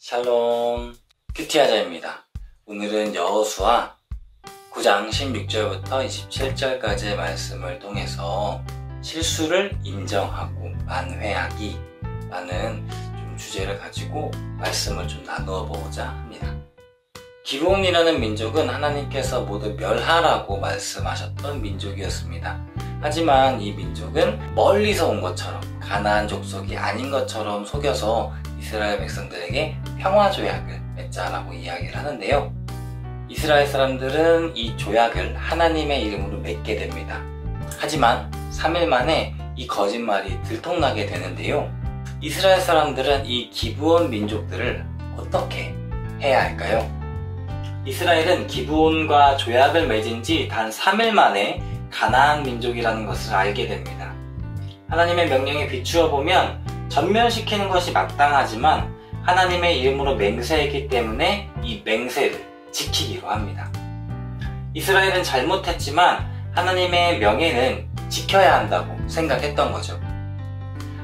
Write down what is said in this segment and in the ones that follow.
샬롬, 큐티하자입니다. 오늘은 여호수아 9장 16절부터 27절까지의 말씀을 통해서 실수를 인정하고 만회하기 라는 주제를 가지고 말씀을 나누어 보고자 합니다. 기브온이라는 민족은 하나님께서 모두 멸하라고 말씀하셨던 민족이었습니다. 하지만 이 민족은 멀리서 온 것처럼 가나안 족속이 아닌 것처럼 속여서 이스라엘 백성들에게 평화조약을 맺자라고 이야기를 하는데요. 이스라엘 사람들은 이 조약을 하나님의 이름으로 맺게 됩니다. 하지만 3일 만에 이 거짓말이 들통나게 되는데요. 이스라엘 사람들은 이 기브온 민족들을 어떻게 해야 할까요? 이스라엘은 기브온과 조약을 맺은 지 단 3일 만에 가나안 민족이라는 것을 알게 됩니다. 하나님의 명령에 비추어 보면 전면시키는 것이 마땅하지만 하나님의 이름으로 맹세했기 때문에 이 맹세를 지키기로 합니다. 이스라엘은 잘못했지만 하나님의 명예는 지켜야 한다고 생각했던 거죠.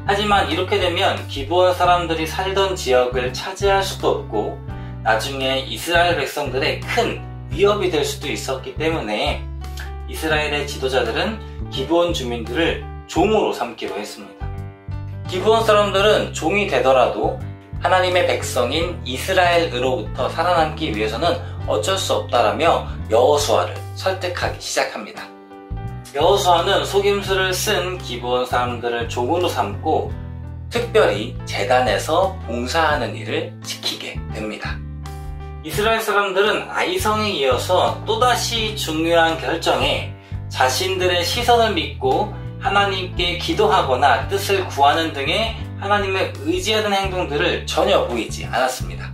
하지만 이렇게 되면 기브온 사람들이 살던 지역을 차지할 수도 없고 나중에 이스라엘 백성들의 큰 위협이 될 수도 있었기 때문에 이스라엘의 지도자들은 기브온 주민들을 종으로 삼기로 했습니다. 기브온 사람들은 종이 되더라도 하나님의 백성인 이스라엘으로부터 살아남기 위해서는 어쩔 수 없다라며 여호수아를 설득하기 시작합니다. 여호수아는 속임수를 쓴 기브온 사람들을 종으로 삼고 특별히 제단에서 봉사하는 일을 시키게 됩니다. 이스라엘 사람들은 아이성에 이어서 또다시 중요한 결정에 자신들의 시선을 믿고 하나님께 기도하거나 뜻을 구하는 등의 하나님을 의지하는 행동들을 전혀 보이지 않았습니다.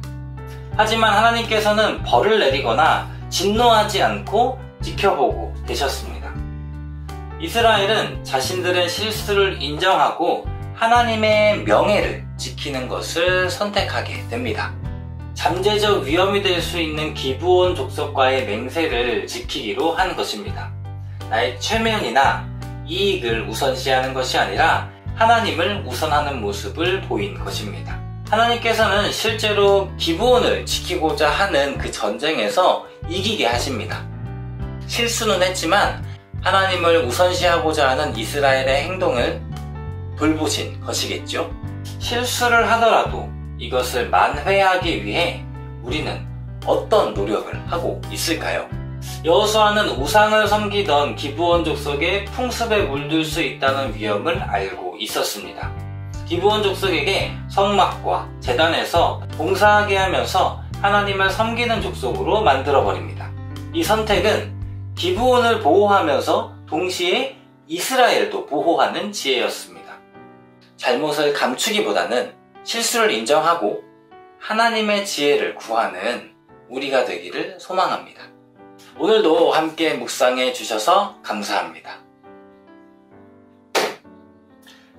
하지만 하나님께서는 벌을 내리거나 진노하지 않고 지켜보고 계셨습니다. 이스라엘은 자신들의 실수를 인정하고 하나님의 명예를 지키는 것을 선택하게 됩니다. 잠재적 위험이 될 수 있는 기브온 족속과의 맹세를 지키기로 한 것입니다. 나의 체면이나 이익을 우선시하는 것이 아니라 하나님을 우선하는 모습을 보인 것입니다. 하나님께서는 실제로 기브온을 지키고자 하는 그 전쟁에서 이기게 하십니다. 실수는 했지만 하나님을 우선시하고자 하는 이스라엘의 행동을 돌보신 것이겠죠. 실수를 하더라도 이것을 만회하기 위해 우리는 어떤 노력을 하고 있을까요? 여호수아는 우상을 섬기던 기브온 족속의 풍습에 물들 수 있다는 위험을 알고 있었습니다. 기브온 족속에게 성막과 제단에서 봉사하게 하면서 하나님을 섬기는 족속으로 만들어버립니다. 이 선택은 기브온을 보호하면서 동시에 이스라엘도 보호하는 지혜였습니다. 잘못을 감추기보다는 실수를 인정하고 하나님의 지혜를 구하는 우리가 되기를 소망합니다. 오늘도 함께 묵상해 주셔서 감사합니다.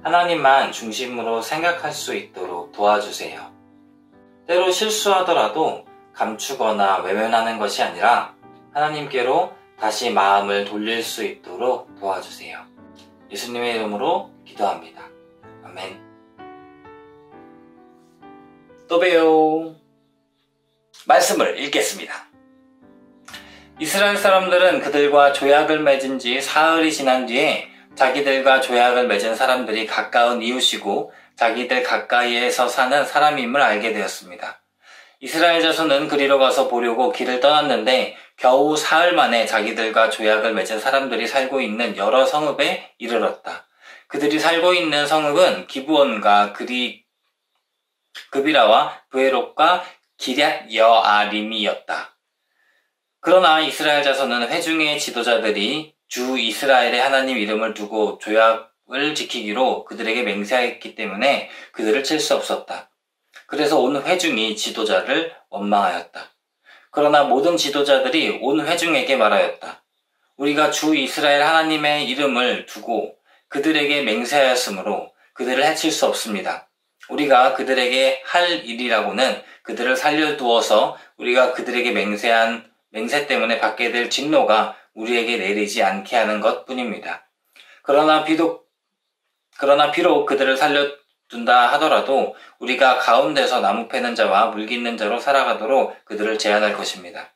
하나님만 중심으로 생각할 수 있도록 도와주세요. 때로 실수하더라도 감추거나 외면하는 것이 아니라 하나님께로 다시 마음을 돌릴 수 있도록 도와주세요. 예수님의 이름으로 기도합니다. 아멘. 또 봬요. 말씀을 읽겠습니다. 이스라엘 사람들은 그들과 조약을 맺은 지 사흘이 지난 뒤에 자기들과 조약을 맺은 사람들이 가까운 이웃이고 자기들 가까이에서 사는 사람임을 알게 되었습니다. 이스라엘 자손은 그리로 가서 보려고 길을 떠났는데 겨우 사흘 만에 자기들과 조약을 맺은 사람들이 살고 있는 여러 성읍에 이르렀다. 그들이 살고 있는 성읍은 기브온과 그비라와 브에롯과 기럇 여아림이었다. 그러나 이스라엘 자손은 회중의 지도자들이 주 이스라엘의 하나님 이름을 두고 조약을 지키기로 그들에게 맹세했기 때문에 그들을 칠 수 없었다. 그래서 온 회중이 지도자를 원망하였다. 그러나 모든 지도자들이 온 회중에게 말하였다. 우리가 주 이스라엘 하나님의 이름을 두고 그들에게 맹세하였으므로 그들을 해칠 수 없습니다. 우리가 그들에게 할 일이라고는 그들을 살려두어서 우리가 그들에게 맹세 때문에 받게 될 진노가 우리에게 내리지 않게 하는 것 뿐입니다. 그러나 비록 그들을 둔다 하더라도 우리가 가운데서 나무 패는 자와 물 깃는 자로 살아가도록 그들을 제한할 것입니다.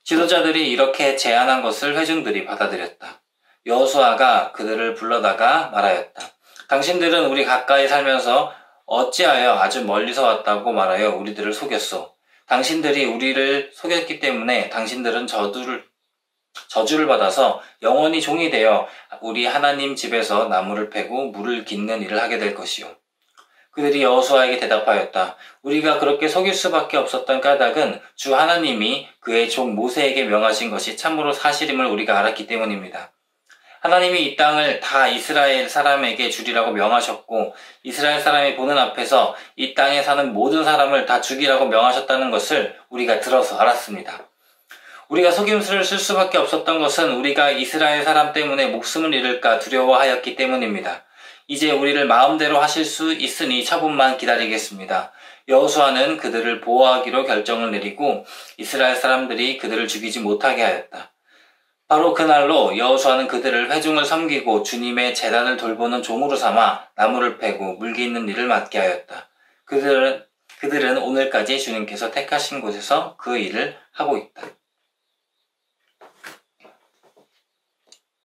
지도자들이 이렇게 제안한 것을 회중들이 받아들였다. 여호수아가 그들을 불러다가 말하였다. 당신들은 우리 가까이 살면서 어찌하여 아주 멀리서 왔다고 말하여 우리들을 속였소. 당신들이 우리를 속였기 때문에 당신들은 저주를 받아서 영원히 종이 되어 우리 하나님 집에서 나무를 패고 물을 깃는 일을 하게 될 것이요. 그들이 여호수아에게 대답하였다. 우리가 그렇게 속일 수밖에 없었던 까닭은 주 하나님이 그의 종 모세에게 명하신 것이 참으로 사실임을 우리가 알았기 때문입니다. 하나님이 이 땅을 다 이스라엘 사람에게 주리라고 명하셨고 이스라엘 사람이 보는 앞에서 이 땅에 사는 모든 사람을 다 죽이라고 명하셨다는 것을 우리가 들어서 알았습니다. 우리가 속임수를 쓸 수밖에 없었던 것은 우리가 이스라엘 사람 때문에 목숨을 잃을까 두려워하였기 때문입니다. 이제 우리를 마음대로 하실 수 있으니 처분만 기다리겠습니다. 여호수아는 그들을 보호하기로 결정을 내리고 이스라엘 사람들이 그들을 죽이지 못하게 하였다. 바로 그날로 여호수아는 그들을 회중을 섬기고 주님의 제단을 돌보는 종으로 삼아 나무를 패고 물 깃는 일을 맡게 하였다. 그들은 오늘까지 주님께서 택하신 곳에서 그 일을 하고 있다.